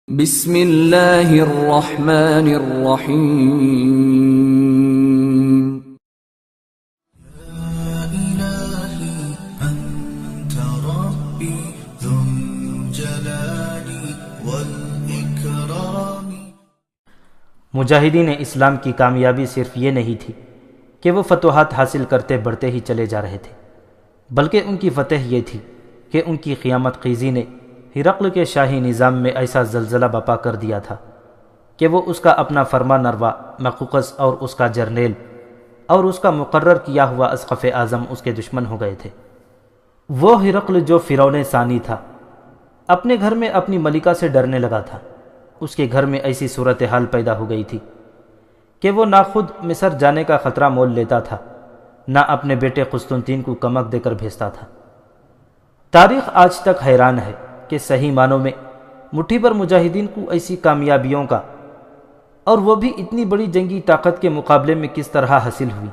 بسم اللہ الرحمن الرحیم۔ إلهي أنت ربي ذو الجلال والإكرام۔ مجاہدین اسلام کی کامیابی صرف یہ نہیں تھی کہ وہ فتوحات حاصل کرتے بڑھتے ہی چلے جا رہے تھے، بلکہ ان کی فتح یہ تھی کہ ان کی قیامت خیزی نے ہرقل کے شاہی نظام میں ایسا زلزلہ بپا کر دیا تھا کہ وہ اس کا اپنا فرما نروا مقوقس اور اس کا جرنیل اور اس کا مقرر کیا ہوا اسقف اعظم اس کے دشمن ہو گئے تھے۔ وہ ہرقل جو فرعون ثانی تھا اپنے گھر میں اپنی ملکہ سے ڈرنے لگا تھا۔ اس کے گھر میں ایسی صورتحال پیدا ہو گئی تھی کہ وہ نہ خود مصر جانے کا خطرہ مول لیتا تھا، نہ اپنے بیٹے قسطنطین کو کمک دے کر بھیجتا تھا۔ تاریخ آج تک حیران ہے کہ صحیح معنوں میں مٹھی بھر مجاہدین کو ایسی کامیابیوں کا، اور وہ بھی اتنی بڑی جنگی طاقت کے مقابلے میں کس طرح حاصل ہوئی۔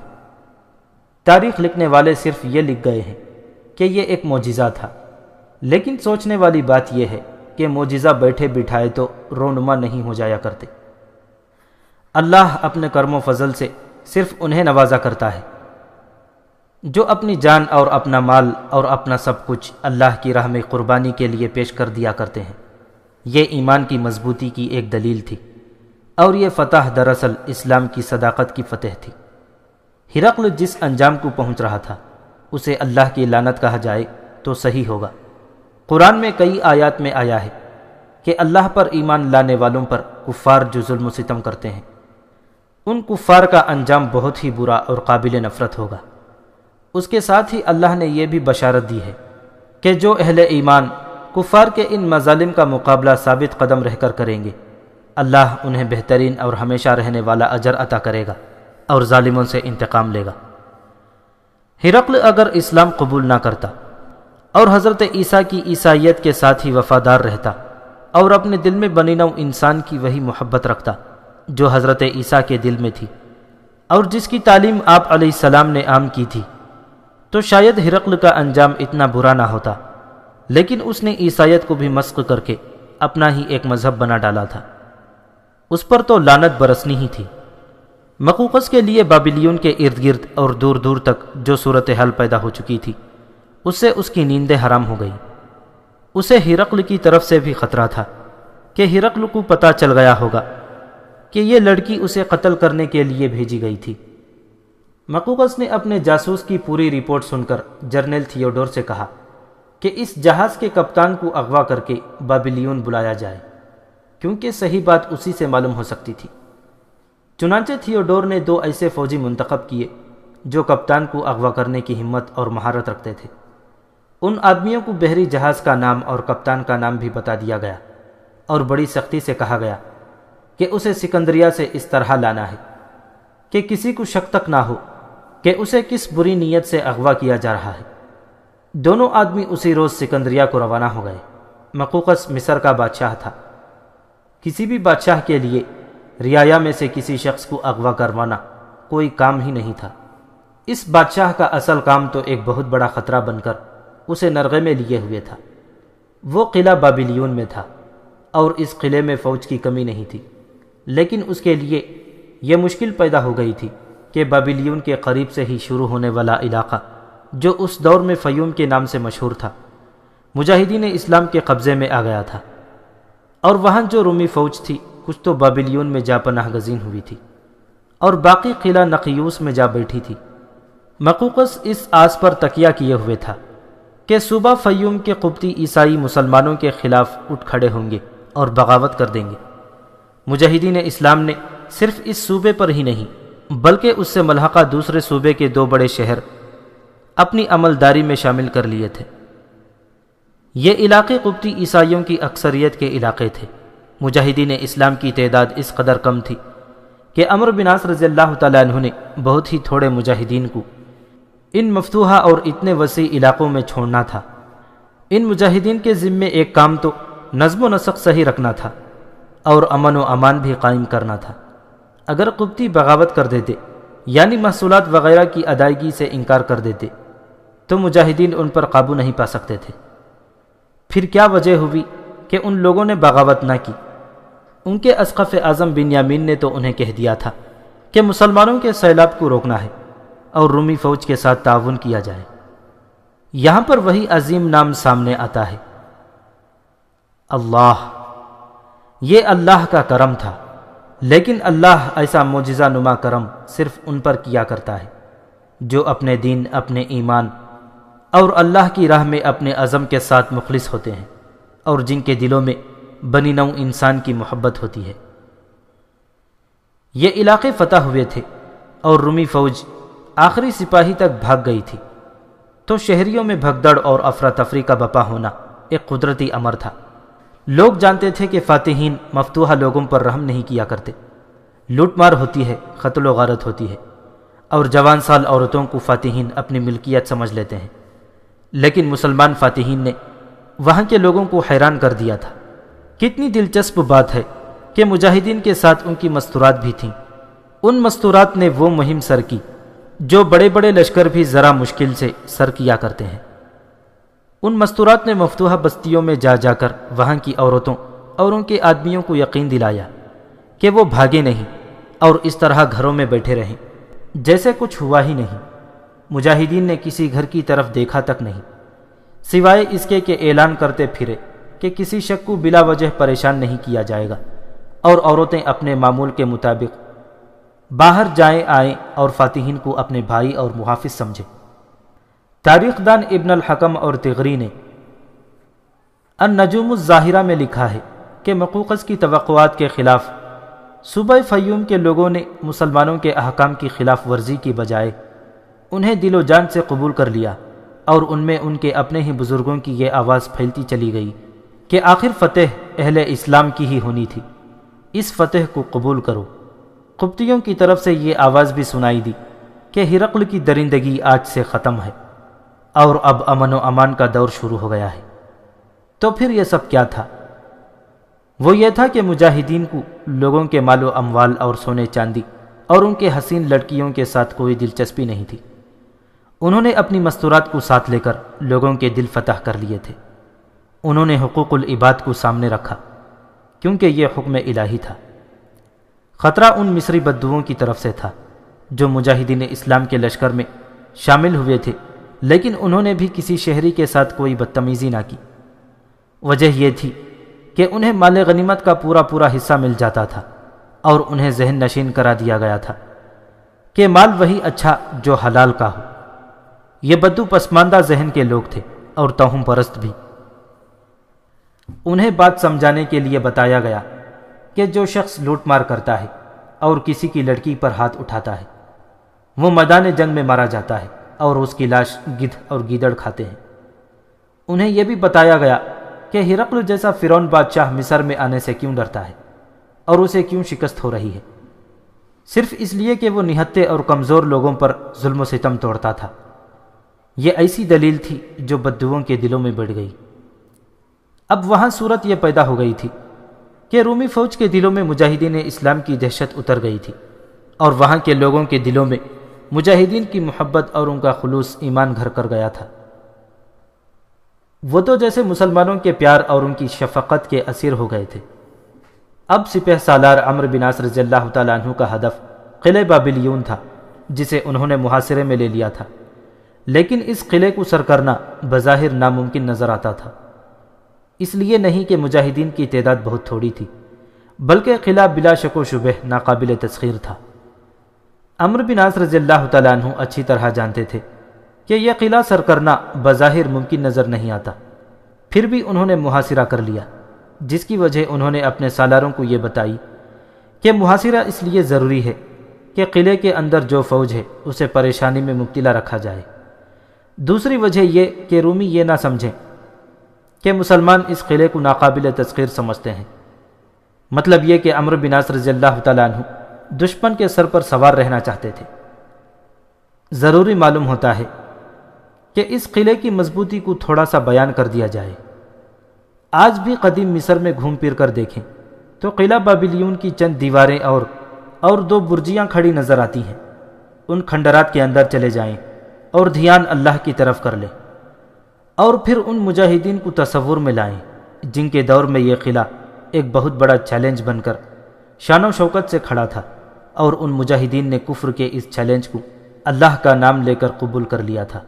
تاریخ لکھنے والے صرف یہ لکھ گئے ہیں کہ یہ ایک معجزہ تھا، لیکن سوچنے والی بات یہ ہے کہ معجزہ بیٹھے بٹھائے تو رونما نہیں ہو جایا کرتے۔ اللہ اپنے کرم و فضل سے صرف انہیں نوازا کرتا ہے جو اپنی جان اور اپنا مال اور اپنا سب کچھ اللہ کی راہ میں قربانی کے لیے پیش کر دیا کرتے ہیں۔ یہ ایمان کی مضبوطی کی ایک دلیل تھی، اور یہ فتح دراصل اسلام کی صداقت کی فتح تھی۔ ہرقل جس انجام کو پہنچ رہا تھا اسے اللہ کی لعنت کہا جائے تو صحیح ہوگا۔ قرآن میں کئی آیات میں آیا ہے کہ اللہ پر ایمان لانے والوں پر کفار جو ظلم و ستم کرتے ہیں، ان کفار کا انجام بہت ہی برا اور قابل نفرت ہوگا۔ اس کے ساتھ ہی اللہ نے یہ بھی بشارت دی ہے کہ جو اہل ایمان کفار کے ان مظالم کا مقابلہ ثابت قدم رہ کر کریں گے، اللہ انہیں بہترین اور ہمیشہ رہنے والا اجر عطا کرے گا اور ظالموں سے انتقام لے گا۔ ہرقل اگر اسلام قبول نہ کرتا اور حضرت عیسیٰ کی عیسائیت کے ساتھ ہی وفادار رہتا اور اپنے دل میں بنی نوع انسان کی وہی محبت رکھتا جو حضرت عیسیٰ کے دل میں تھی اور جس کی تعلیم آپ علیہ السلام نے عام کی تھی، تو شاید ہرقل کا انجام اتنا برا نہ ہوتا، لیکن اس نے عیسائیت کو بھی مسخ کر کے اپنا ہی ایک مذہب بنا ڈالا تھا۔ اس پر تو لعنت برسنی ہی تھی۔ مقوقس کے لیے بابلیون کے ارد گرد اور دور دور تک جو صورتحال پیدا ہو چکی تھی، اس سے اس کی نیندیں حرام ہو گئی۔ اسے ہرقل کی طرف سے بھی خطرہ تھا کہ ہرقل کو پتہ چل گیا ہوگا کہ یہ لڑکی اسے قتل کرنے کے لیے بھیجی گئی تھی۔ مقوقس نے اپنے جاسوس کی پوری رپورٹ سن کر جنرل تھیوڈور سے کہا کہ اس جہاز کے کپتان کو اغوا کر کے بابلیون بلایا جائے، کیونکہ صحیح بات اسی سے معلوم ہو سکتی تھی۔ چنانچہ تھیوڈور نے 2 ایسے فوجی منتخب کیے جو کپتان کو اغوا کرنے کی ہمت اور مہارت رکھتے تھے۔ ان آدمیوں کو بحری جہاز کا نام اور کپتان کا نام بھی بتا دیا گیا، اور بڑی سختی سے کہا گیا کہ اسے سکندریہ سے اس طرح لانا ہے کہ کسی کو شک تک نہ ہو کہ اسے کس بری نیت سے اغوا کیا جا رہا ہے۔ دونوں آدمی اسی روز سکندریہ کو روانہ ہو گئے۔ مقوقس مصر کا بادشاہ تھا۔ کسی بھی بادشاہ کے لیے رعایا میں سے کسی شخص کو اغوا کروانا کوئی کام ہی نہیں تھا۔ اس بادشاہ کا اصل کام تو ایک بہت بڑا خطرہ بن کر اسے نرغے میں لیے ہوئے تھا۔ وہ قلعہ بابلیون میں تھا اور اس قلعے میں فوج کی کمی نہیں تھی، لیکن اس کے لیے یہ مشکل پیدا ہو گئی تھی کہ بابلیون کے قریب سے ہی شروع ہونے والا علاقہ جو اس دور میں فیوم کے نام سے مشہور تھا، مجاہدین اسلام کے قبضے میں آ گیا تھا، اور وہاں جو رومی فوج تھی کچھ تو بابلیون میں جا پناہ گزین ہوئی تھی اور باقی قلعہ نقیوس میں جا بیٹھی تھی۔ مقوقس اس آس پر تکیہ کیے ہوئے تھا کہ صوبہ فیوم کے قبطی عیسائی مسلمانوں کے خلاف اٹھ کھڑے ہوں گے اور بغاوت کر دیں گے۔ مجاہدین اسلام نے صرف اس صوبے پر ہی نہیں بلکہ اس سے ملحقہ دوسرے صوبے کے 2 بڑے شہر اپنی عملداری میں شامل کر لیے تھے۔ یہ علاقے قبطی عیسائیوں کی اکثریت کے علاقے تھے۔ مجاہدین اسلام کی تعداد اس قدر کم تھی کہ عمرو بن عاص رضی اللہ تعالیٰ عنہ نے بہت ہی تھوڑے مجاہدین کو ان مفتوحہ اور اتنے وسیع علاقوں میں چھوڑنا تھا۔ ان مجاہدین کے ذمے ایک کام تو نظم و نسق صحیح رکھنا تھا اور امن و امان بھی قائم کرنا تھا۔ اگر قبطی بغاوت کر دیتے، یعنی محصولات وغیرہ کی ادائیگی سے انکار کر دیتے، تو مجاہدین ان پر قابو نہیں پا سکتے تھے۔ پھر کیا وجہ ہوئی کہ ان لوگوں نے بغاوت نہ کی ان کے اسقف اعظم بنیامین نے تو انہیں کہہ دیا تھا کہ مسلمانوں کے سیلاب کو روکنا ہے اور رومی فوج کے ساتھ تعاون کیا جائے۔ یہاں پر وہی عظیم نام سامنے آتا ہے، اللہ۔ یہ اللہ کا کرم تھا، لیکن اللہ ایسا معجزہ نما کرم صرف ان پر کیا کرتا ہے جو اپنے دین، اپنے ایمان اور اللہ کی راہ میں اپنے عزم کے ساتھ مخلص ہوتے ہیں، اور جن کے دلوں میں بنی نوع انسان کی محبت ہوتی ہے۔ یہ علاقے فتح ہوئے تھے اور رومی فوج آخری سپاہی تک بھاگ گئی تھی، تو شہریوں میں بھگدڑ اور افراتفری کا بپا ہونا ایک قدرتی امر تھا۔ لوگ جانتے تھے کہ فاتحین مفتوحہ لوگوں پر رحم نہیں کیا کرتے، لوٹ مار ہوتی ہے، قتل و غارت ہوتی ہے، اور جوان سال عورتوں کو فاتحین اپنی ملکیت سمجھ لیتے ہیں۔ لیکن مسلمان فاتحین نے وہاں کے لوگوں کو حیران کر دیا تھا۔ کتنی دلچسپ بات ہے کہ مجاہدین کے ساتھ ان کی مستورات بھی تھیں۔ ان مستورات نے وہ مہم سر کی جو بڑے بڑے لشکر بھی ذرا مشکل سے سر کیا کرتے ہیں۔ ان مستورات نے مفتوحہ بستیوں میں جا جا کر وہاں کی عورتوں اور ان کے آدمیوں کو یقین دلایا کہ وہ بھاگے نہیں اور اس طرح گھروں میں بیٹھے رہیں جیسے کچھ ہوا ہی نہیں۔ مجاہدین نے کسی گھر کی طرف دیکھا تک نہیں، سوائے اس کے کہ اعلان کرتے پھرے کہ کسی شخص کو بلا وجہ پریشان نہیں کیا جائے گا، اور عورتیں اپنے معمول کے مطابق باہر جائیں آئیں اور فاتحین کو اپنے بھائی اور محافظ سمجھے۔ تاریخ دان ابن الحکم اور تغری نے النجوم الظاہرہ میں لکھا ہے کہ مقوقس کی توقعات کے خلاف صوبہ فیوم کے لوگوں نے مسلمانوں کے احکام کی خلاف ورزی کی بجائے انہیں دل و جان سے قبول کر لیا، اور ان میں ان کے اپنے ہی بزرگوں کی یہ آواز پھیلتی چلی گئی کہ آخر فتح اہل اسلام کی ہی ہونی تھی، اس فتح کو قبول کرو۔ قبطیوں کی طرف سے یہ آواز بھی سنائی دی کہ ہرقل کی درندگی آج سے ختم ہے اور اب امن و امان کا دور شروع ہو گیا ہے۔ تو پھر یہ سب کیا تھا؟ وہ یہ تھا کہ مجاہدین کو لوگوں کے مال و اموال اور سونے چاندی اور ان کے حسین لڑکیوں کے ساتھ کوئی دلچسپی نہیں تھی۔ انہوں نے اپنی مستورات کو ساتھ لے کر لوگوں کے دل فتح کر لیے تھے۔ انہوں نے حقوق العباد کو سامنے رکھا کیونکہ یہ حکم الہی تھا۔ خطرہ ان مصری بدوؤں کی طرف سے تھا جو مجاہدین اسلام کے لشکر میں شامل ہوئے تھے، لیکن انہوں نے بھی کسی شہری کے ساتھ کوئی بدتمیزی نہ کی۔ وجہ یہ تھی کہ انہیں مال غنیمت کا پورا حصہ مل جاتا تھا، اور انہیں ذہن نشین کرا دیا گیا تھا کہ مال وہی اچھا جو حلال کا ہو۔ یہ بدو پسماندہ ذہن کے لوگ تھے اور توہم پرست بھی۔ انہیں بات سمجھانے کے لیے بتایا گیا کہ جو شخص لوٹ مار کرتا ہے اور کسی کی لڑکی پر ہاتھ اٹھاتا ہے وہ میدان جنگ میں مارا جاتا ہے، اور اس کی لاش گدھ اور گیدڑ کھاتے ہیں۔ انہیں یہ بھی بتایا گیا کہ ہرقل جیسا فرعون بادشاہ مصر میں آنے سے کیوں ڈرتا ہے اور اسے کیوں شکست ہو رہی ہے، صرف اس لیے کہ وہ نہتے اور کمزور لوگوں پر ظلم و ستم توڑتا تھا۔ یہ ایسی دلیل تھی جو بدوؤں کے دلوں میں بڑھ گئی۔ اب وہاں صورت یہ پیدا ہو گئی تھی کہ رومی فوج کے دلوں میں مجاہدین اسلام کی دہشت اتر گئی تھی، اور وہاں کے لوگوں کے دلوں میں مجاہدین کی محبت اور ان کا خلوص ایمان گھر کر گیا تھا۔ وہ تو جیسے مسلمانوں کے پیار اور ان کی شفقت کے اسیر ہو گئے تھے۔ اب سپہ سالار عمرو بن عاص رضی اللہ تعالیٰ عنہ کا ہدف قلعہ بابلیون تھا، جسے انہوں نے محاصرے میں لے لیا تھا، لیکن اس قلعے کو سر کرنا بظاہر ناممکن نظر آتا تھا۔ اس لیے نہیں کہ مجاہدین کی تعداد بہت تھوڑی تھی، بلکہ قلعہ بلا شک و شبہ ناقابل تسخیر تھا۔ عمرو بن عاص رضی اللہ تعالیٰ عنہ اچھی طرح جانتے تھے کہ یہ قلعہ سر کرنا بظاہر ممکن نظر نہیں آتا، پھر بھی انہوں نے محاصرہ کر لیا، جس کی وجہ انہوں نے اپنے سالاروں کو یہ بتائی کہ محاصرہ اس لیے ضروری ہے کہ قلعے کے اندر جو فوج ہے اسے پریشانی میں مبتلا رکھا جائے۔ دوسری وجہ یہ کہ رومی یہ نہ سمجھیں کہ مسلمان اس قلعے کو ناقابل تسخیر سمجھتے ہیں۔ مطلب یہ کہ عمرو بن عاص رضی اللہ تعالیٰ عنہ دشمن کے سر پر سوار رہنا چاہتے تھے۔ ضروری معلوم ہوتا ہے کہ اس قلعے کی مضبوطی کو تھوڑا سا بیان کر دیا جائے۔ آج بھی قدیم مصر میں گھوم پھر کر دیکھیں تو قلعہ بابلیون کی چند دیواریں اور 2 برجیاں کھڑی نظر آتی ہیں۔ ان کھنڈرات کے اندر چلے جائیں اور دھیان اللہ کی طرف کر لیں، اور پھر ان مجاہدین کو تصور میں لائیں جن کے دور میں یہ قلعہ ایک بہت بڑا چیلنج بن کر شان و شوکت سے کھڑا تھا، اور ان مجاہدین نے کفر کے اس چیلنج کو اللہ کا نام لے کر قبول کر لیا تھا۔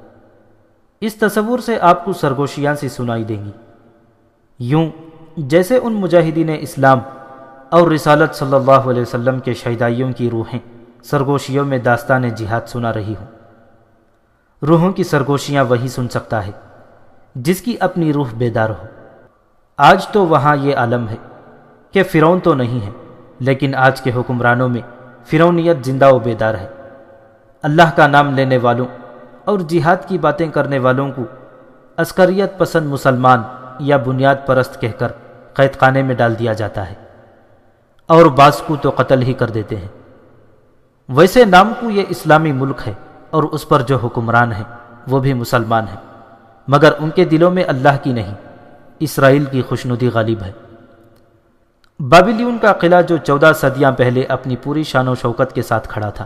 اس تصور سے آپ کو سرگوشیاں سی سنائی دیں گی، یوں جیسے ان مجاہدین اسلام اور رسالت صلی اللہ علیہ وسلم کے شہدائیوں کی روحیں سرگوشیوں میں داستان جہاد سنا رہی ہوں۔ روحوں کی سرگوشیاں وہی سن سکتا ہے جس کی اپنی روح بیدار ہو۔ آج تو وہاں یہ عالم ہے کہ فرعون تو نہیں ہے، لیکن آج کے حکمرانوں میں فرعونیت زندہ و بیدار ہے۔ اللہ کا نام لینے والوں اور جہاد کی باتیں کرنے والوں کو عسکریت پسند مسلمان یا بنیاد پرست کہہ کر قید خانے میں ڈال دیا جاتا ہے، اور بعض کو تو قتل ہی کر دیتے ہیں۔ ویسے نام کو یہ اسلامی ملک ہے، اور اس پر جو حکمران ہیں وہ بھی مسلمان ہیں، مگر ان کے دلوں میں اللہ کی نہیں، اسرائیل کی خوشنودی غالب ہے۔ بابلیون کا قلعہ جو 14 صدیاں پہلے اپنی پوری شان و شوکت کے ساتھ کھڑا تھا،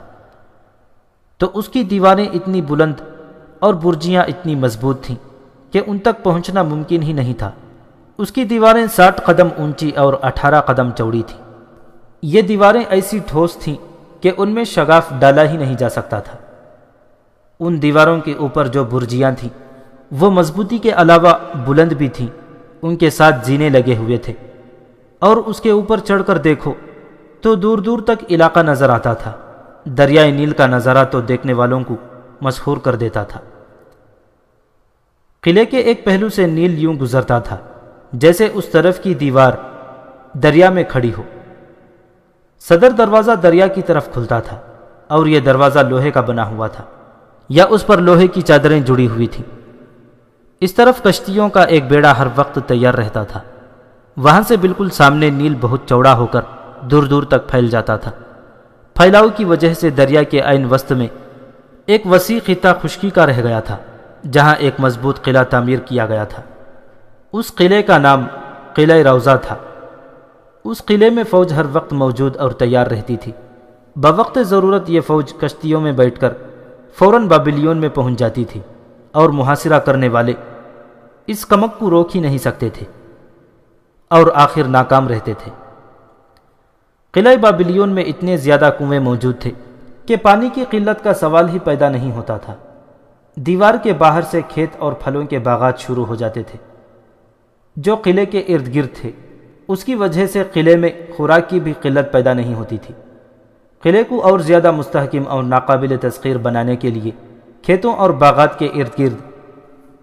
تو اس کی دیواریں اتنی بلند اور برجیاں اتنی مضبوط تھیں کہ ان تک پہنچنا ممکن ہی نہیں تھا۔ اس کی دیواریں 60 قدم اونچی اور 18 قدم چوڑی تھیں۔ یہ دیواریں ایسی ٹھوس تھیں کہ ان میں شگاف ڈالا ہی نہیں جا سکتا تھا۔ ان دیواروں کے اوپر جو برجیاں تھیں وہ مضبوطی کے علاوہ بلند بھی تھیں، ان کے ساتھ زینے لگے ہوئے تھے، اور اس کے اوپر چڑھ کر دیکھو تو دور دور تک علاقہ نظر آتا تھا۔ دریائے نیل کا نظارہ تو دیکھنے والوں کو مسحور کر دیتا تھا۔ قلعے کے ایک پہلو سے نیل یوں گزرتا تھا جیسے اس طرف کی دیوار دریا میں کھڑی ہو۔ صدر دروازہ دریا کی طرف کھلتا تھا، اور یہ دروازہ لوہے کا بنا ہوا تھا، یا اس پر لوہے کی چادریں جڑی ہوئی تھیں۔ اس طرف کشتیوں کا ایک بیڑا ہر وقت تیار رہتا تھا۔ وہاں سے بالکل سامنے نیل بہت چوڑا ہو کر دور دور تک پھیل جاتا تھا۔ پھیلاؤ کی وجہ سے دریا کے عین وسط میں ایک وسیع خطہ خشکی کا رہ گیا تھا، جہاں ایک مضبوط قلعہ تعمیر کیا گیا تھا۔ اس قلعے کا نام قلعہ روضہ تھا۔ اس قلعے میں فوج ہر وقت موجود اور تیار رہتی تھی۔ بوقت ضرورت یہ فوج کشتیوں میں بیٹھ کر فوراً بابلیون میں پہنچ جاتی تھی، اور محاصرہ کرنے والے اس کمک کو روک ہی نہیں سکتے تھے، اور آخر ناکام رہتے تھے۔ قلعہ بابلیون میں اتنے زیادہ کنویں موجود تھے کہ پانی کی قلت کا سوال ہی پیدا نہیں ہوتا تھا۔ دیوار کے باہر سے کھیت اور پھلوں کے باغات شروع ہو جاتے تھے جو قلعے کے ارد گرد تھے۔ اس کی وجہ سے قلعے میں خوراک کی بھی قلت پیدا نہیں ہوتی تھی۔ قلعے کو اور زیادہ مستحکم اور ناقابل تسخیر بنانے کے لیے کھیتوں اور باغات کے ارد گرد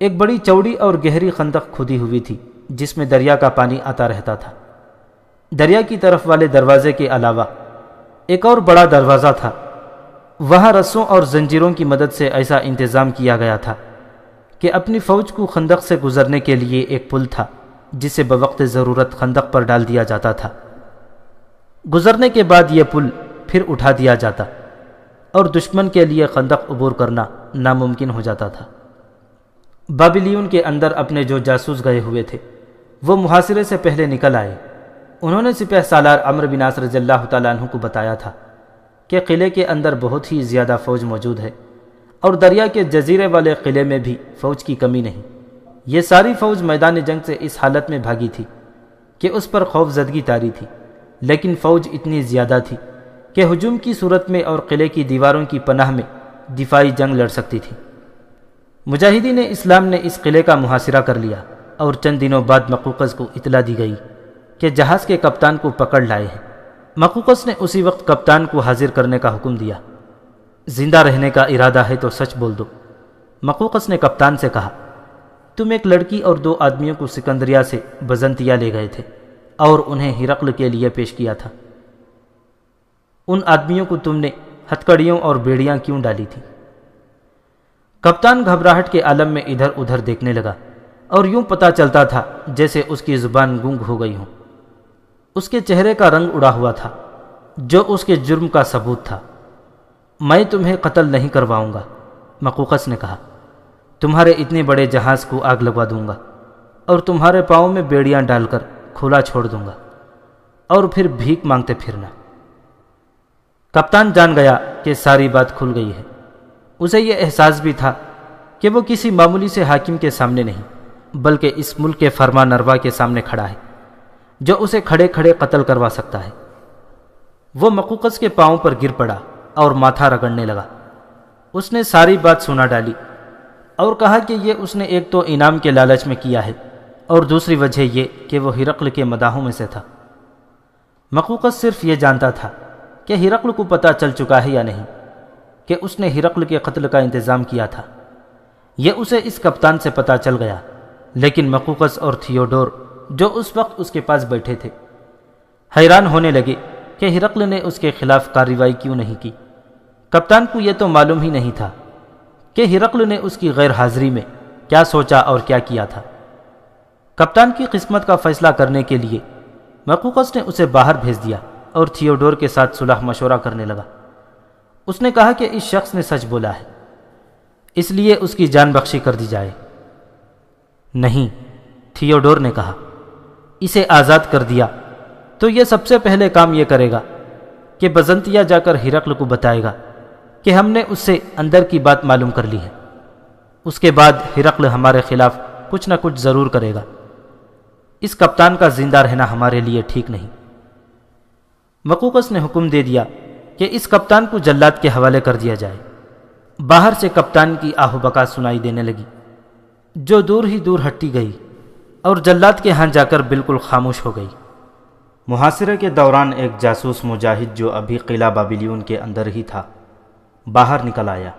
ایک بڑی چوڑی اور گہری خندق کھودی ہوئی تھی، جس میں دریا کا پانی آتا رہتا تھا۔ دریا کی طرف والے دروازے کے علاوہ ایک اور بڑا دروازہ تھا۔ وہاں رسوں اور زنجیروں کی مدد سے ایسا انتظام کیا گیا تھا کہ اپنی فوج کو خندق سے گزرنے کے لیے ایک پل تھا، جسے بوقت ضرورت خندق پر ڈال دیا جاتا تھا۔ گزرنے کے بعد یہ پل پھر اٹھا دیا جاتا، اور دشمن کے لیے خندق عبور کرنا ناممکن ہو جاتا تھا۔ بابلیون کے اندر اپنے جو جاسوس گئے ہوئے تھے وہ محاصرے سے پہلے نکل آئے۔ انہوں نے سپہ سالار عمرو بن عاص رضی اللہ تعالیٰ عنہ کو بتایا تھا کہ قلعے کے اندر بہت ہی زیادہ فوج موجود ہے، اور دریا کے جزیرے والے قلعے میں بھی فوج کی کمی نہیں۔ یہ ساری فوج میدان جنگ سے اس حالت میں بھاگی تھی کہ اس پر خوف زدگی طاری تھی، لیکن فوج اتنی زیادہ تھی کہ ہجوم کی صورت میں اور قلعے کی دیواروں کی پناہ میں دفاعی جنگ لڑ سکتی تھی۔ مجاہدین اسلام نے اس قلعے کا محاصرہ کر لیا، اور چند دنوں بعد مقوقس کو اطلاع دی گئی کہ جہاز کے کپتان کو پکڑ لائے ہیں۔ مقوقس نے اسی وقت کپتان کو حاضر کرنے کا حکم دیا۔ زندہ رہنے کا ارادہ ہے تو سچ بول دو۔ مقوقس نے کپتان سے کہا، تم ایک لڑکی اور 2 آدمیوں کو سکندریہ سے بزنطیہ لے گئے تھے اور انہیں ہرقل کے لیے پیش کیا تھا۔ ان آدمیوں کو تم نے ہتکڑیوں اور بیڑیاں کیوں ڈالی تھی؟ کپتان گھبراہٹ کے عالم میں ادھر ادھر دیکھنے لگا، اور یوں پتہ چلتا تھا جیسے اس کی زبان گونگ ہو گئی ہو۔ اس کے چہرے کا رنگ اڑا ہوا تھا، جو اس کے جرم کا ثبوت تھا۔ میں تمہیں قتل نہیں کرواؤں گا، مقوقس نے کہا۔ تمہارے اتنے بڑے جہاز کو آگ لگوا دوں گا، اور تمہارے پاؤں میں بیڑیاں ڈال کر کھلا چھوڑ دوں گا، اور پھر بھیک مانگتے پھرنا۔ کپتان جان گیا کہ ساری بات کھل گئی ہے۔ اسے یہ احساس بھی تھا کہ وہ کسی معمولی سے حاکم کے سامنے نہیں، بلکہ اس ملک کے فرما نروا کے سامنے کھڑا ہے۔ جو اسے کھڑے کھڑے قتل کروا سکتا ہے۔ وہ مقوقس کے پاؤں پر گر پڑا اور ماتھا رگڑنے لگا۔ اس نے ساری بات سنا ڈالی اور کہا کہ یہ اس نے ایک تو انعام کے لالچ میں کیا ہے اور دوسری وجہ یہ کہ وہ ہرقل کے مداحوں میں سے تھا۔ مقوقس صرف یہ جانتا تھا کہ ہرقل کو پتہ چل چکا ہے یا نہیں کہ اس نے ہرقل کے قتل کا انتظام کیا تھا۔ یہ اسے اس کپتان سے پتہ چل گیا، لیکن مقوقس اور تھیوڈور جو اس وقت اس کے پاس بیٹھے تھے حیران ہونے لگے کہ ہرقل نے اس کے خلاف کارروائی کیوں نہیں کی۔ کپتان کو یہ تو معلوم ہی نہیں تھا کہ ہرقل نے اس کی غیر حاضری میں کیا سوچا اور کیا کیا تھا۔ کپتان کی قسمت کا فیصلہ کرنے کے لیے مقوقس نے اسے باہر بھیج دیا اور تھیوڈور کے ساتھ صلح مشورہ کرنے لگا۔ اس نے کہا کہ اس شخص نے سچ بولا ہے، اس لیے اس کی جان بخشی کر دی جائے۔ نہیں، تھیوڈور نے کہا، اسے آزاد کر دیا تو یہ سب سے پہلے کام یہ کرے گا کہ بزنطیہ جا کر ہرقل کو بتائے گا کہ ہم نے اس سے اندر کی بات معلوم کر لی ہے۔ اس کے بعد ہرقل ہمارے خلاف کچھ نہ کچھ ضرور کرے گا۔ اس کپتان کا زندہ رہنا ہمارے لیے ٹھیک نہیں۔ مقوقس نے حکم دے دیا کہ اس کپتان کو جلاد کے حوالے کر دیا جائے۔ باہر سے کپتان کی آہ و بکا سنائی دینے لگی، جو دور ہی دور ہٹتی گئی اور جلاد کے ہاں جا کر بالکل خاموش ہو گئی۔ محاصرے کے دوران ایک جاسوس مجاہد جو ابھی قلعہ بابلیون کے اندر ہی تھا باہر نکل آیا۔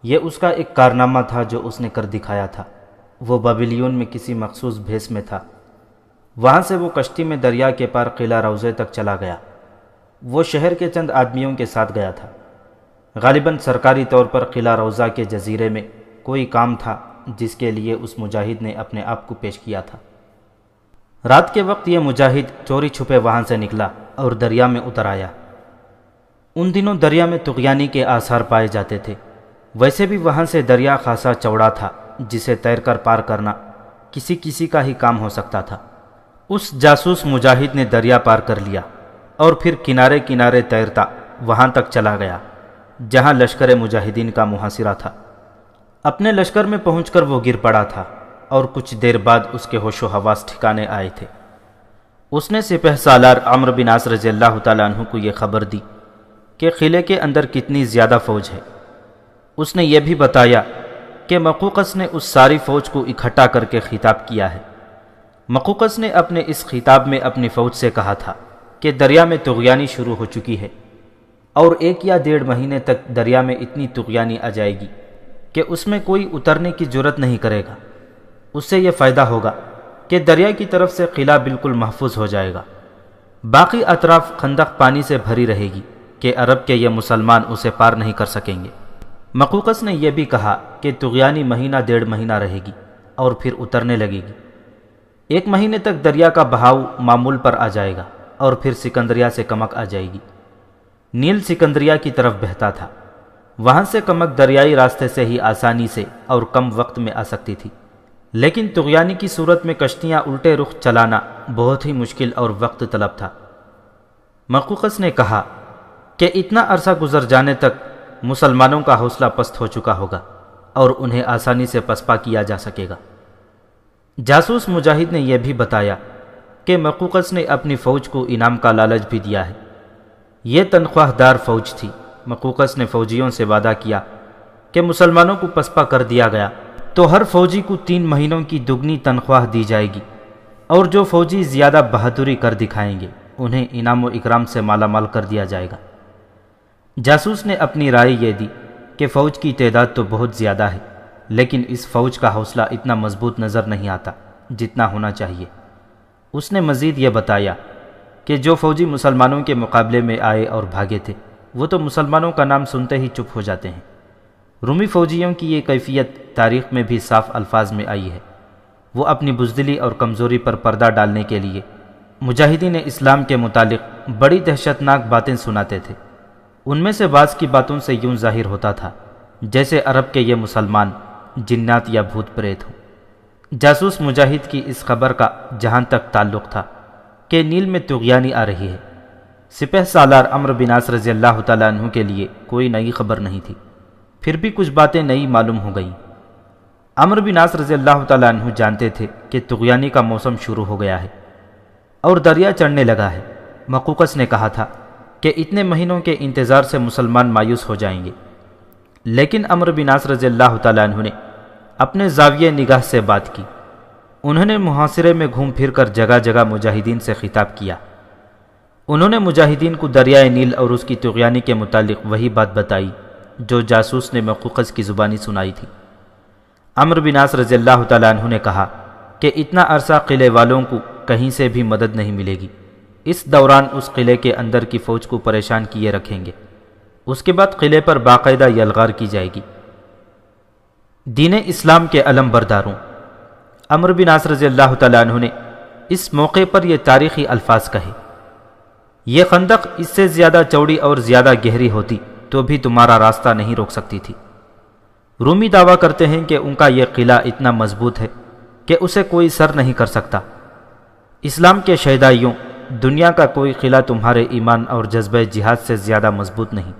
یہ اس کا ایک کارنامہ تھا جو اس نے کر دکھایا تھا۔ وہ بابلیون میں کسی مخصوص بھیس میں تھا۔ وہاں سے وہ کشتی میں دریا کے پار قلعہ روضے تک چلا گیا۔ وہ شہر کے چند آدمیوں کے ساتھ گیا تھا۔ غالباً سرکاری طور پر قلعہ روضہ کے جزیرے میں کوئی کام تھا جس کے لیے اس مجاہد نے اپنے آپ کو پیش کیا تھا۔ رات کے وقت یہ مجاہد چوری چھپے وہاں سے نکلا اور دریا میں اتر آیا۔ ان دنوں دریا میں طغیانی کے آثار پائے جاتے تھے۔ ویسے بھی وہاں سے دریا خاصا چوڑا تھا جسے تیر کر پار کرنا کسی کسی کا ہی کام ہو سکتا تھا۔ اس جاسوس مجاہد نے دریا پار کر لیا اور پھر کنارے کنارے تیرتا وہاں تک چلا گیا جہاں لشکر مجاہدین کا محاصرہ تھا۔ اپنے لشکر میں پہنچ کر وہ گر پڑا تھا اور کچھ دیر بعد اس کے ہوش و حواس ٹھکانے آئے تھے۔ اس نے سپہ سالار عمرو بن عاص رضی اللہ تعالیٰ عنہ کو یہ خبر دی کہ قلعے کے اندر کتنی زیادہ فوج ہے۔ اس نے یہ بھی بتایا کہ مقوقس نے اس ساری فوج کو اکٹھا کر کے خطاب کیا ہے۔ مقوقس نے اپنے اس خطاب میں اپنی فوج سے کہا تھا کہ دریا میں طغیانی شروع ہو چکی ہے اور 1 یا 1.5 مہینے تک دریا میں اتنی طغیانی آ جائے گی کہ اس میں کوئی اترنے کی جرت نہیں کرے گا۔ اس سے یہ فائدہ ہوگا کہ دریا کی طرف سے قلعہ بالکل محفوظ ہو جائے گا۔ باقی اطراف خندق پانی سے بھری رہے گی کہ عرب کے یہ مسلمان اسے پار نہیں کر سکیں گے۔ مقوقس نے یہ بھی کہا کہ طغیانی 1.5 مہینہ رہے گی اور پھر اترنے لگے گی۔ 1 مہینے تک دریا کا بہاؤ معمول پر آ جائے گا اور پھر سکندریہ سے کمک آ جائے گی۔ نیل سکندریہ کی طرف بہتا تھا، وہاں سے کمک دریائی راستے سے ہی آسانی سے اور کم وقت میں آ سکتی تھی، لیکن طغیانی کی صورت میں کشتیاں الٹے رخ چلانا بہت ہی مشکل اور وقت طلب تھا۔ مقوقس نے کہا کہ اتنا عرصہ گزر جانے تک مسلمانوں کا حوصلہ پست ہو چکا ہوگا اور انہیں آسانی سے پسپا کیا جا سکے گا۔ جاسوس مجاہد نے یہ بھی بتایا کہ مقوقس نے اپنی فوج کو انعام کا لالچ بھی دیا ہے۔ یہ تنخواہ دار فوج تھی۔ مقوقس نے فوجیوں سے وعدہ کیا کہ مسلمانوں کو پسپا کر دیا گیا تو ہر فوجی کو 3 مہینوں کی دگنی تنخواہ دی جائے گی، اور جو فوجی زیادہ بہادری کر دکھائیں گے انہیں انعام و اکرام سے مالا مال کر دیا جائے گا۔ جاسوس نے اپنی رائے یہ دی کہ فوج کی تعداد تو بہت زیادہ ہے، لیکن اس فوج کا حوصلہ اتنا مضبوط نظر نہیں آتا جتنا ہونا چاہیے۔ اس نے مزید یہ بتایا کہ جو فوجی مسلمانوں کے مقابلے میں آئے اور بھاگے تھے وہ تو مسلمانوں کا نام سنتے ہی چپ ہو جاتے ہیں۔ رومی فوجیوں کی یہ کیفیت تاریخ میں بھی صاف الفاظ میں آئی ہے۔ وہ اپنی بزدلی اور کمزوری پر پردہ ڈالنے کے لیے مجاہدین اسلام کے متعلق بڑی دہشتناک باتیں سناتے تھے۔ ان میں سے بعض کی باتوں سے یوں ظاہر ہوتا تھا جیسے عرب کے یہ مسلمان جنات یا بھوت پریت ہوں۔ جاسوس مجاہد کی اس خبر کا جہاں تک تعلق تھا کہ نیل میں طغیانی آ رہی ہے، سپہ سالار عمرو بن عاص رضی اللہ تعالیٰ عنہ کے لیے کوئی نئی خبر نہیں تھی۔ پھر بھی کچھ باتیں نئی معلوم ہو گئیں۔ عمرو بن عاص رضی اللہ تعالیٰ عنہ جانتے تھے کہ طغیانی کا موسم شروع ہو گیا ہے۔ اور دریا چڑھنے لگا ہے۔ مقوقس نے کہا تھا کہ اتنے مہینوں کے انتظار سے مسلمان مایوس ہو جائیں گے، لیکن عمرو بن عاص رضی اللہ تعالیٰ عنہ نے اپنے زاویہ نگاہ سے بات کی۔ انہوں نے محاصرے میں گھوم پھر کر جگہ جگہ مجاہدین سے خطاب کیا۔ انہوں نے مجاہدین کو دریائے نیل اور اس کی طغیانی کے متعلق وہی بات بتائی جو جاسوس نے مقوقس کی زبانی سنائی تھی۔ عمرو بن عاص رضی اللہ تعالیٰ عنہ نے کہا کہ اتنا عرصہ قلعے والوں کو کہیں سے بھی مدد نہیں ملے گی، اس دوران اس قلعے کے اندر کی فوج کو پریشان کیے رکھیں گے، اس کے بعد قلعے پر باقاعدہ یلغار کی جائے گی۔ دین اسلام کے علم برداروں، عمرو بن عاص رضی اللہ تعالیٰ عنہ نے اس موقع پر یہ تاریخی الفاظ کہے، یہ خندق اس سے زیادہ چوڑی اور زیادہ گہری ہوتی تو بھی تمہارا راستہ نہیں روک سکتی تھی۔ رومی دعویٰ کرتے ہیں کہ ان کا یہ قلعہ اتنا مضبوط ہے کہ اسے کوئی سر نہیں کر سکتا۔ اسلام کے شہدائیوں، دنیا کا کوئی قلعہ تمہارے ایمان اور جذبہ جہاد سے زیادہ مضبوط نہیں۔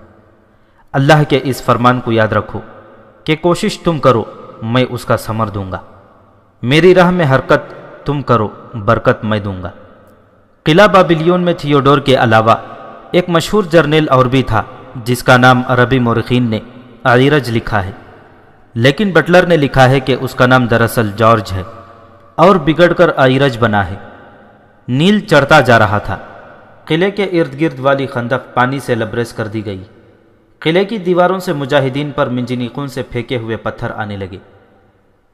اللہ کے اس فرمان کو یاد رکھو کہ کوشش تم کرو، میں اس کا ثمر دوں گا، میری راہ میں حرکت تم کرو، برکت میں دوں گا۔ قلعہ بابلیون میں تھیوڈور کے علاوہ ایک مشہور جرنیل اور بھی تھا جس کا نام عربی مورخین نے آئیرج لکھا ہے، لیکن بٹلر نے لکھا ہے کہ اس کا نام دراصل جارج ہے اور بگڑ کر آئیرج بنا ہے۔ نیل چڑھتا جا رہا تھا، قلعے کے ارد گرد والی خندق پانی سے لبریز کر دی گئی۔ قلعے کی دیواروں سے مجاہدین پر منجنیقوں سے پھینکے ہوئے پتھر آنے لگے۔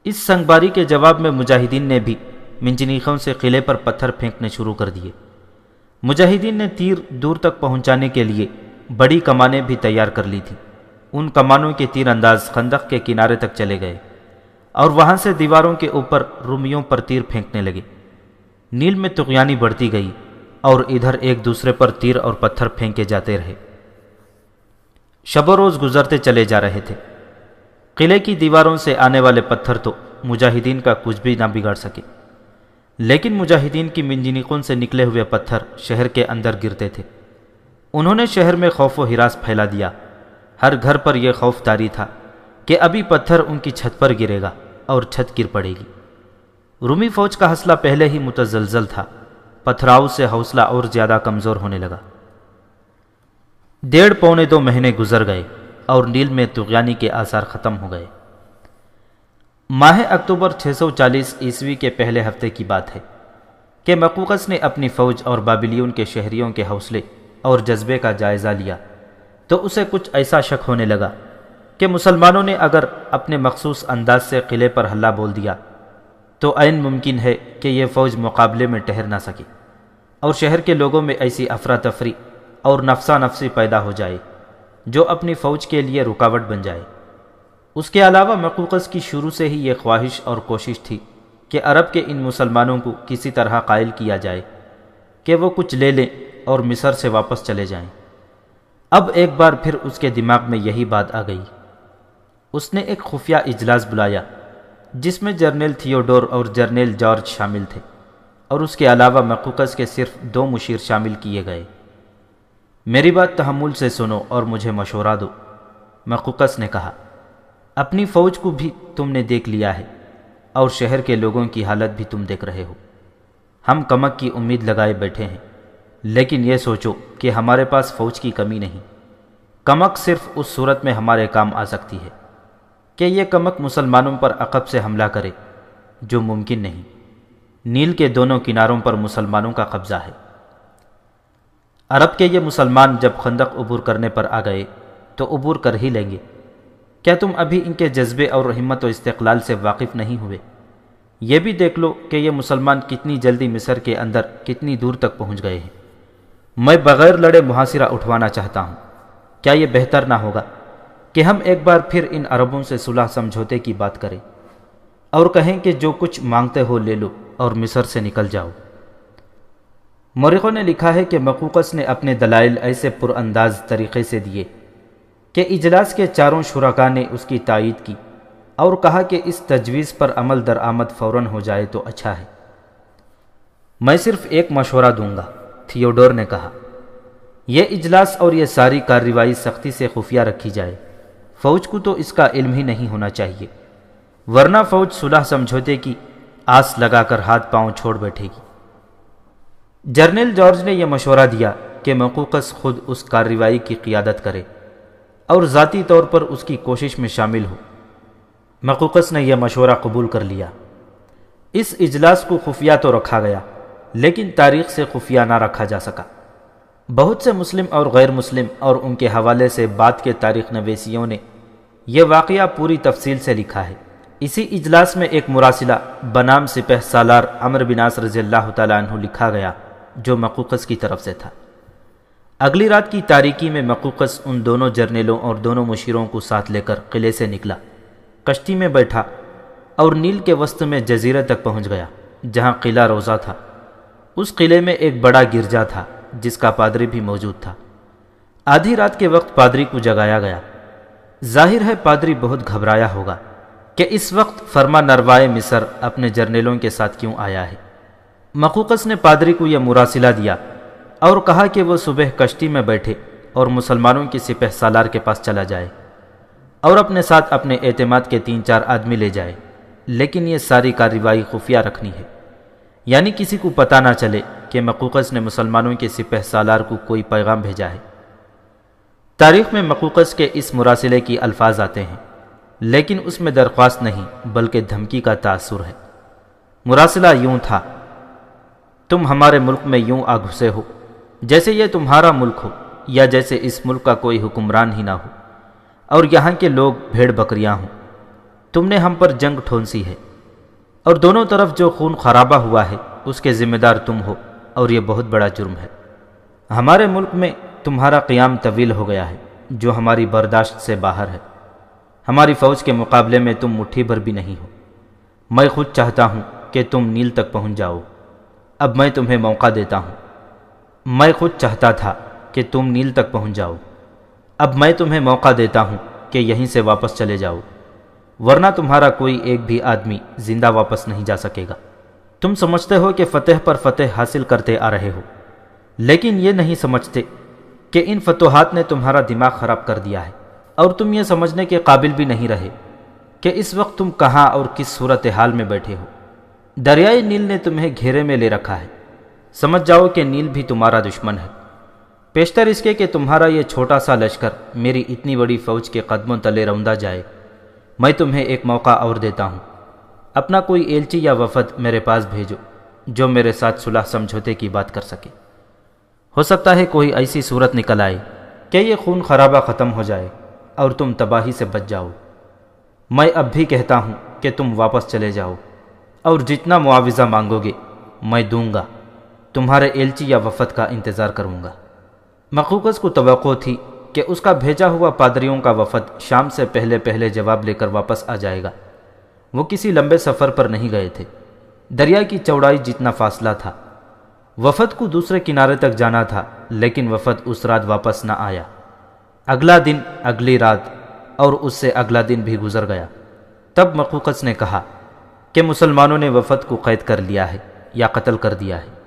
اس سنگباری کے جواب میں مجاہدین نے بھی منجنیقوں سے قلعے پر پتھر پھینکنے شروع کر دیے۔ مجاہدین نے تیر دور تک پہنچانے کے لیے بڑی کمانیں بھی تیار کر لی تھیں۔ ان کمانوں کے تیر انداز خندق کے کنارے تک چلے گئے اور وہاں سے دیواروں کے اوپر رومیوں پر تیر پھینکنے لگے۔ نیل میں طغیانی بڑھتی گئی اور ادھر ایک دوسرے پر تیر اور پتھر پھینکے جاتے رہے۔ شب و روز گزرتے چلے جا رہے تھے۔ قلعے کی دیواروں سے آنے والے پتھر تو مجاہدین کا کچھ بھی نہ بگاڑ سکے، لیکن مجاہدین کی منجنیقوں سے نکلے ہوئے پتھر شہر کے اندر گرتے تھے۔ انہوں نے شہر میں خوف و ہراس پھیلا دیا۔ ہر گھر پر یہ خوف طاری تھا کہ ابھی پتھر ان کی چھت پر گرے گا اور چھت گر پڑے گی۔ رومی فوج کا حوصلہ پہلے ہی متزلزل تھا، پتھراؤ سے حوصلہ اور زیادہ کمزور ہونے لگا۔ 1.5-2 مہینے گزر گئے اور نیل میں طغیانی کے آثار ختم ہو گئے۔ ماہ اکتوبر 640 عیسوی کے پہلے ہفتے کی بات ہے کہ مقوقس نے اپنی فوج اور بابلیون کے شہریوں کے حوصلے اور جذبے کا جائزہ لیا تو اسے کچھ ایسا شک ہونے لگا کہ مسلمانوں نے اگر اپنے مخصوص انداز سے قلعے پر حملہ بول دیا تو عین ممکن ہے کہ یہ فوج مقابلے میں ٹھہر نہ سکے اور شہر کے لوگوں میں ایسی افراتفری اور نفسا نفسی پیدا ہو جائے جو اپنی فوج کے لیے رکاوٹ بن جائے۔ اس کے علاوہ مقوقس کی شروع سے ہی یہ خواہش اور کوشش تھی کہ عرب کے ان مسلمانوں کو کسی طرح قائل کیا جائے کہ وہ کچھ لے لیں اور مصر سے واپس چلے جائیں۔ اب ایک بار پھر اس کے دماغ میں یہی بات آ گئی۔ اس نے ایک خفیہ اجلاس بلایا جس میں جرنیل تھیوڈور اور جرنیل جارج شامل تھے اور اس کے علاوہ مقوقس کے صرف 2 مشیر شامل کیے گئے۔ میری بات تحمل سے سنو اور مجھے مشورہ دو، مقوقس نے کہا۔ اپنی فوج کو بھی تم نے دیکھ لیا ہے اور شہر کے لوگوں کی حالت بھی تم دیکھ رہے ہو۔ ہم کمک کی امید لگائے بیٹھے ہیں، لیکن یہ سوچو کہ ہمارے پاس فوج کی کمی نہیں۔ کمک صرف اس صورت میں ہمارے کام آ سکتی ہے کہ یہ کمک مسلمانوں پر عقب سے حملہ کرے، جو ممکن نہیں۔ نیل کے دونوں کناروں پر مسلمانوں کا قبضہ ہے۔ عرب کے یہ مسلمان جب خندق عبور کرنے پر آ گئے تو عبور کر ہی لیں گے۔ کیا تم ابھی ان کے جذبے اور ہمت و استقلال سے واقف نہیں ہوئے؟ یہ بھی دیکھ لو کہ یہ مسلمان کتنی جلدی مصر کے اندر کتنی دور تک پہنچ گئے ہیں۔ میں بغیر لڑے محاصرہ اٹھوانا چاہتا ہوں۔ کیا یہ بہتر نہ ہوگا کہ ہم ایک بار پھر ان عربوں سے صلح سمجھوتے کی بات کریں اور کہیں کہ جو کچھ مانگتے ہو لے لو اور مصر سے نکل جاؤ؟ مورخوں نے لکھا ہے کہ مقوقس نے اپنے دلائل ایسے پر انداز طریقے سے دیے کہ اجلاس کے چاروں شرکاء نے اس کی تائید کی اور کہا کہ اس تجویز پر عمل درآمد فوراً ہو جائے تو اچھا ہے۔ میں صرف ایک مشورہ دوں گا، تھیوڈور نے کہا۔ یہ اجلاس اور یہ ساری کارروائی سختی سے خفیہ رکھی جائے۔ فوج کو تو اس کا علم ہی نہیں ہونا چاہیے، ورنہ فوج صلح سمجھوتے کی آس لگا کر ہاتھ پاؤں چھوڑ بیٹھے گی۔ جنرل جارج نے یہ مشورہ دیا کہ مقوقس خود اس کارروائی کی قیادت کرے اور ذاتی طور پر اس کی کوشش میں شامل ہو۔ مقوقس نے یہ مشورہ قبول کر لیا۔ اس اجلاس کو خفیہ تو رکھا گیا، لیکن تاریخ سے خفیہ نہ رکھا جا سکا۔ بہت سے مسلم اور غیر مسلم اور ان کے حوالے سے بعد کے تاریخ نویسیوں نے یہ واقعہ پوری تفصیل سے لکھا ہے۔ اسی اجلاس میں ایک مراسلہ بنام سپہ سالار عمرو بن عاص رضی اللہ تعالیٰ عنہ لکھا گیا جو مقوقس کی طرف سے تھا۔ اگلی رات کی تاریکی میں مقوقس ان دونوں جرنیلوں اور دونوں مشیروں کو ساتھ لے کر قلعے سے نکلا، کشتی میں بیٹھا اور نیل کے وسط میں جزیرے تک پہنچ گیا جہاں قلعہ روضہ تھا۔ اس قلعے میں ایک بڑا گرجا تھا جس کا پادری بھی موجود تھا۔ آدھی رات کے وقت پادری کو جگایا گیا۔ ظاہر ہے پادری بہت گھبرایا ہوگا کہ اس وقت فرما نروائے مصر اپنے جرنیلوں کے ساتھ کیوں آیا ہے۔ مقوقس نے پادری کو یہ مراسلہ دیا اور کہا کہ وہ صبح کشتی میں بیٹھے اور مسلمانوں کی سپہ سالار کے پاس چلا جائے اور اپنے ساتھ اپنے اعتماد کے 3-4 آدمی لے جائے، لیکن یہ ساری کارروائی خفیہ رکھنی ہے، یعنی کسی کو پتہ نہ چلے کہ مقوقس نے مسلمانوں کے سپہ سالار کو کوئی پیغام بھیجا ہے۔ تاریخ میں مقوقس کے اس مراسلے کی الفاظ آتے ہیں، لیکن اس میں درخواست نہیں بلکہ دھمکی کا تاثر ہے۔ مراسلہ یوں تھا: تم ہمارے ملک میں یوں آ گھسے ہو جیسے یہ تمہارا ملک ہو یا جیسے اس ملک کا کوئی حکمران ہی نہ ہو اور یہاں کے لوگ بھیڑ بکریاں ہوں۔ تم نے ہم پر جنگ ٹھونسی ہے اور دونوں طرف جو خون خرابہ ہوا ہے اس کے ذمہ دار تم ہو، اور یہ بہت بڑا جرم ہے۔ ہمارے ملک میں تمہارا قیام طویل ہو گیا ہے جو ہماری برداشت سے باہر ہے۔ ہماری فوج کے مقابلے میں تم مٹھی بھر بھی نہیں ہو۔ میں خود چاہتا ہوں کہ تم نیل تک پہنچ جاؤ۔ اب میں تمہیں موقع دیتا ہوں۔ میں خود چاہتا تھا کہ تم نیل تک پہنچ جاؤ۔ اب میں تمہیں موقع دیتا ہوں کہ یہیں سے واپس چلے جاؤ، ورنہ تمہارا کوئی ایک بھی آدمی زندہ واپس نہیں جا سکے گا۔ تم سمجھتے ہو کہ فتح پر فتح حاصل کرتے آ رہے ہو، لیکن یہ نہیں سمجھتے کہ ان فتوحات نے تمہارا دماغ خراب کر دیا ہے، اور تم یہ سمجھنے کے قابل بھی نہیں رہے کہ اس وقت تم کہاں اور کس صورتحال میں بیٹھے ہو۔ دریائے نیل نے تمہیں گھیرے میں لے رکھا ہے۔ سمجھ جاؤ کہ نیل بھی تمہارا دشمن ہے۔ پیشتر اس کے کہ تمہارا یہ چھوٹا سا لشکر میری اتنی بڑی فوج کے قدموں تلے روندا جائے، میں تمہیں ایک موقع اور دیتا ہوں۔ اپنا کوئی ایلچی یا وفد میرے پاس بھیجو جو میرے ساتھ صلح سمجھوتے کی بات کر سکے۔ ہو سکتا ہے کوئی ایسی صورت نکل آئے کہ یہ خون خرابہ ختم ہو جائے اور تم تباہی سے بچ جاؤ۔ میں اب بھی کہتا ہوں کہ تم واپس چلے جاؤ، اور جتنا معاوضہ مانگو گے میں دوں گا۔ تمہارے ایلچی یا وفد کا انتظار کروں گا۔ مقوقس کو توقع تھی کہ اس کا بھیجا ہوا پادریوں کا وفد شام سے پہلے جواب لے کر واپس آ جائے گا۔ وہ کسی لمبے سفر پر نہیں گئے تھے، دریا کی چوڑائی جتنا فاصلہ تھا۔ وفد کو دوسرے کنارے تک جانا تھا، لیکن وفد اس رات واپس نہ آیا۔ اگلا دن، اگلی رات اور اس سے اگلا دن بھی گزر گیا۔ تب مقوقس نے کہا کہ مسلمانوں نے وفد کو قید کر لیا ہے یا قتل کر دیا ہے۔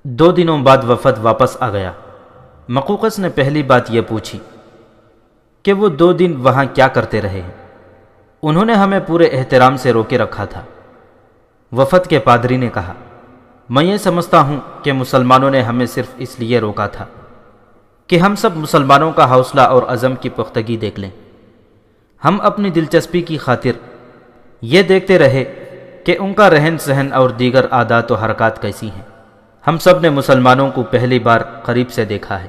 2 دنوں بعد وفد واپس آ گیا۔ مقوقس نے پہلی بات یہ پوچھی کہ وہ 2 دن وہاں کیا کرتے رہے ہیں۔ انہوں نے ہمیں پورے احترام سے روکے رکھا تھا۔ وفد کے پادری نے کہا، میں یہ سمجھتا ہوں کہ مسلمانوں نے ہمیں صرف اس لیے روکا تھا کہ ہم سب مسلمانوں کا حوصلہ اور عزم کی پختگی دیکھ لیں۔ ہم اپنی دلچسپی کی خاطر یہ دیکھتے رہے کہ ان کا رہن سہن اور دیگر عادات و حرکات کیسی ہیں۔ ہم سب نے مسلمانوں کو پہلی بار قریب سے دیکھا ہے۔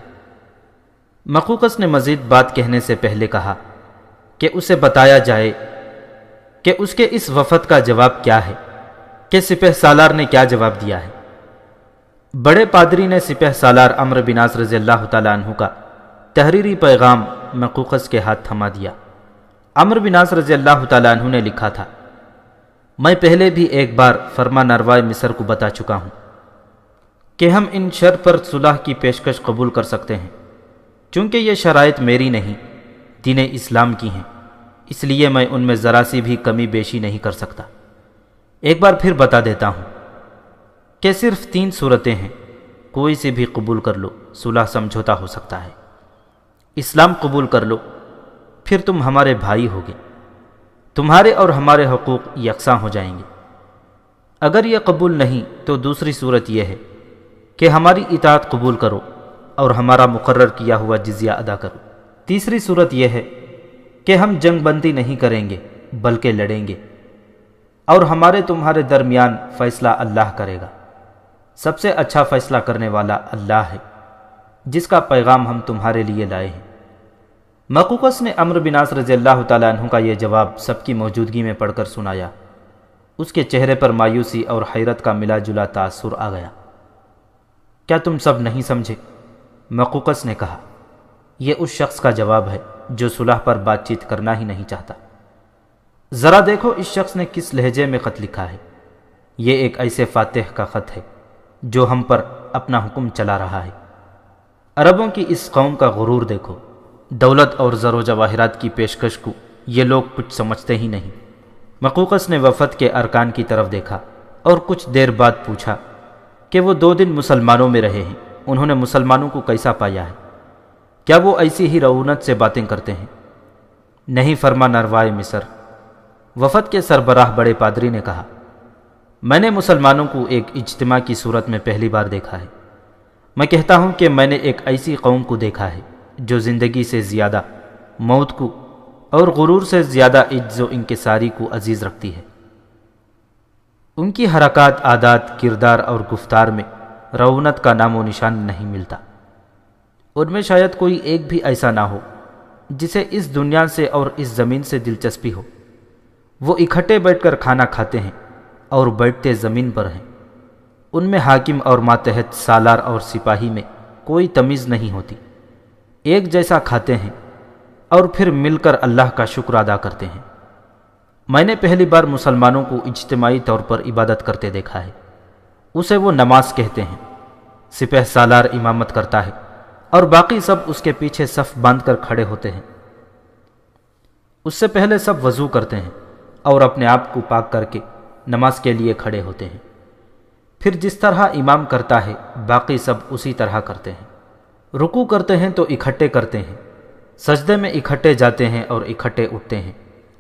مقوقس نے مزید بات کہنے سے پہلے کہا کہ اسے بتایا جائے کہ اس کے اس وفد کا جواب کیا ہے، کہ سپہ سالار نے کیا جواب دیا ہے۔ بڑے پادری نے سپہ سالار عمرو بن عاص رضی اللہ تعالیٰ عنہ کا تحریری پیغام مقوقس کے ہاتھ تھما دیا۔ عمرو بن عاص رضی اللہ تعالیٰ عنہ نے لکھا تھا، میں پہلے بھی ایک بار فرما نروائے مصر کو بتا چکا ہوں کہ ہم ان شرط پر صلح کی پیشکش قبول کر سکتے ہیں، چونکہ یہ شرائط میری نہیں، دین اسلام کی ہیں، اس لیے میں ان میں ذرا سی بھی کمی بیشی نہیں کر سکتا۔ ایک بار پھر بتا دیتا ہوں کہ صرف 3 صورتیں ہیں، کوئی سی بھی قبول کر لو، صلح سمجھوتا ہو سکتا ہے۔ اسلام قبول کر لو، پھر تم ہمارے بھائی ہوگے، تمہارے اور ہمارے حقوق یکساں ہو جائیں گے۔ اگر یہ قبول نہیں تو دوسری صورت یہ ہے کہ ہماری اطاعت قبول کرو اور ہمارا مقرر کیا ہوا جزیہ ادا کرو۔ تیسری صورت یہ ہے کہ ہم جنگ بندی نہیں کریں گے بلکہ لڑیں گے، اور ہمارے تمہارے درمیان فیصلہ اللہ کرے گا۔ سب سے اچھا فیصلہ کرنے والا اللہ ہے، جس کا پیغام ہم تمہارے لیے لائے ہیں۔ مقوقس نے عمرو بن عاص رضی اللہ تعالیٰ عنہ کا یہ جواب سب کی موجودگی میں پڑھ کر سنایا۔ اس کے چہرے پر مایوسی اور حیرت کا ملا جلا تاثر آ گیا۔ کیا تم سب نہیں سمجھے؟ مقوقس نے کہا، یہ اس شخص کا جواب ہے جو صلح پر بات چیت کرنا ہی نہیں چاہتا۔ ذرا دیکھو اس شخص نے کس لہجے میں خط لکھا ہے۔ یہ ایک ایسے فاتح کا خط ہے جو ہم پر اپنا حکم چلا رہا ہے۔ عربوں کی اس قوم کا غرور دیکھو، دولت اور زر و جواہرات کی پیشکش کو یہ لوگ کچھ سمجھتے ہی نہیں۔ مقوقس نے وفد کے ارکان کی طرف دیکھا اور کچھ دیر بعد پوچھا کہ وہ 2 دن مسلمانوں میں رہے ہیں، انہوں نے مسلمانوں کو کیسا پایا ہے؟ کیا وہ ایسی ہی رعونت سے باتیں کرتے ہیں؟ نہیں فرما نروائے مصر، وفد کے سربراہ بڑے پادری نے کہا، میں نے مسلمانوں کو ایک اجتماع کی صورت میں پہلی بار دیکھا ہے۔ میں کہتا ہوں کہ میں نے ایک ایسی قوم کو دیکھا ہے جو زندگی سے زیادہ موت کو اور غرور سے زیادہ عجز و انکساری کو عزیز رکھتی ہے۔ ان کی حرکات، عادات، کردار اور گفتار میں رعونت کا نام و نشان نہیں ملتا۔ ان میں شاید کوئی ایک بھی ایسا نہ ہو جسے اس دنیا سے اور اس زمین سے دلچسپی ہو۔ وہ اکٹھے بیٹھ کر کھانا کھاتے ہیں اور بیٹھتے زمین پر ہیں۔ ان میں حاکم اور ماتحت، سالار اور سپاہی میں کوئی تمیز نہیں ہوتی۔ ایک جیسا کھاتے ہیں اور پھر مل کر اللہ کا شکر ادا کرتے ہیں۔ میں نے پہلی بار مسلمانوں کو اجتماعی طور پر عبادت کرتے دیکھا ہے۔ اسے وہ نماز کہتے ہیں۔ سپہ سالار امامت کرتا ہے اور باقی سب اس کے پیچھے صف باندھ کر کھڑے ہوتے ہیں۔ اس سے پہلے سب وضو کرتے ہیں اور اپنے آپ کو پاک کر کے نماز کے لیے کھڑے ہوتے ہیں۔ پھر جس طرح امام کرتا ہے باقی سب اسی طرح کرتے ہیں۔ رکوع کرتے ہیں تو اکٹھے کرتے ہیں، سجدے میں اکٹھے جاتے ہیں اور اکٹھے اٹھتے ہیں۔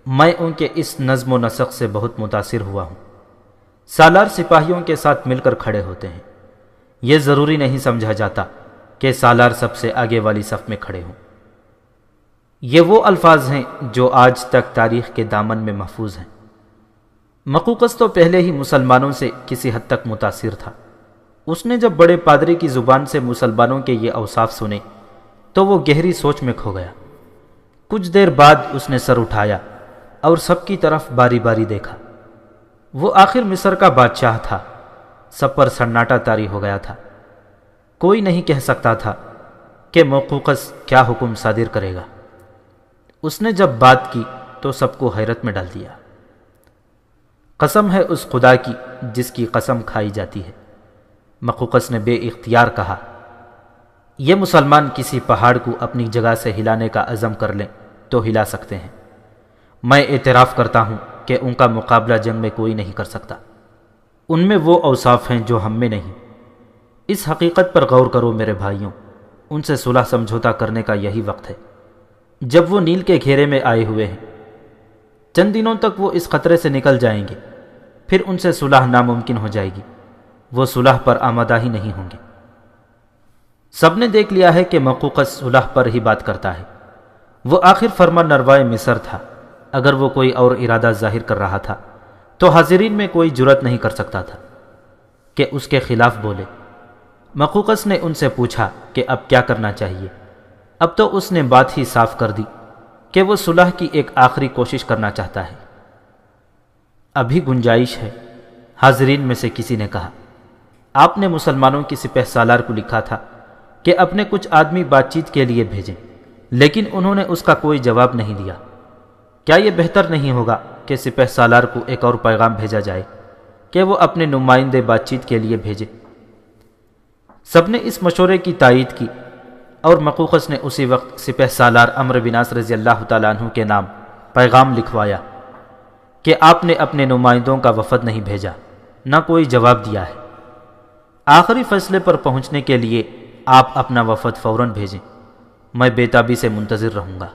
میں ان کے اس نظم و نسق سے بہت متاثر ہوا ہوں۔ سالار سپاہیوں کے ساتھ مل کر کھڑے ہوتے ہیں۔ یہ ضروری نہیں سمجھا جاتا کہ سالار سب سے آگے والی صف میں کھڑے ہوں۔ یہ وہ الفاظ ہیں جو آج تک تاریخ کے دامن میں محفوظ ہیں۔ مقوقس تو پہلے ہی مسلمانوں سے کسی حد تک متاثر تھا۔ اس نے جب بڑے پادری کی زبان سے مسلمانوں کے یہ اوصاف سنے تو وہ گہری سوچ میں کھو گیا۔ کچھ دیر بعد اس نے سر اٹھایا اور سب کی طرف باری باری دیکھا۔ وہ آخر مصر کا بادشاہ تھا۔ سب پر سناٹا طاری ہو گیا تھا۔ کوئی نہیں کہہ سکتا تھا کہ مقوقس کیا حکم صادر کرے گا۔ اس نے جب بات کی تو سب کو حیرت میں ڈال دیا۔ قسم ہے اس خدا کی جس کی قسم کھائی جاتی ہے، مقوقس نے بے اختیار کہا، یہ مسلمان کسی پہاڑ کو اپنی جگہ سے ہلانے کا عزم کر لیں تو ہلا سکتے ہیں۔ میں اعتراف کرتا ہوں کہ ان کا مقابلہ جنگ میں کوئی نہیں کر سکتا۔ ان میں وہ اوصاف ہیں جو ہم میں نہیں۔ اس حقیقت پر غور کرو میرے بھائیوں، ان سے صلح سمجھوتا کرنے کا یہی وقت ہے جب وہ نیل کے گھیرے میں آئے ہوئے ہیں۔ چند دنوں تک وہ اس خطرے سے نکل جائیں گے، پھر ان سے صلح ناممکن ہو جائے گی۔ وہ صلح پر آمادہ ہی نہیں ہوں گے۔ سب نے دیکھ لیا ہے کہ مقوقس صلح پر ہی بات کرتا ہے۔ وہ آخر فرما نروائے مصر تھا۔ اگر وہ کوئی اور ارادہ ظاہر کر رہا تھا تو حاضرین میں کوئی جرأت نہیں کر سکتا تھا کہ اس کے خلاف بولے۔ مقوقس نے ان سے پوچھا کہ اب کیا کرنا چاہیے۔ اب تو اس نے بات ہی صاف کر دی کہ وہ صلح کی ایک آخری کوشش کرنا چاہتا ہے۔ ابھی گنجائش ہے، حاضرین میں سے کسی نے کہا۔ آپ نے مسلمانوں کی سپہ سالار کو لکھا تھا کہ اپنے کچھ آدمی بات چیت کے لیے بھیجیں، لیکن انہوں نے اس کا کوئی جواب نہیں دیا۔ کیا یہ بہتر نہیں ہوگا کہ سپہ سالار کو ایک اور پیغام بھیجا جائے کہ وہ اپنے نمائندے بات چیت کے لیے بھیجے؟ سب نے اس مشورے کی تائید کی اور مقوقس نے اسی وقت سپہ سالار عمرو بن عاص رضی اللہ تعالیٰ عنہ کے نام پیغام لکھوایا کہ آپ نے اپنے نمائندوں کا وفد نہیں بھیجا، نہ کوئی جواب دیا ہے۔ آخری فیصلے پر پہنچنے کے لیے آپ اپنا وفد فوراً بھیجیں۔ میں بے تابی سے منتظر رہوں گا۔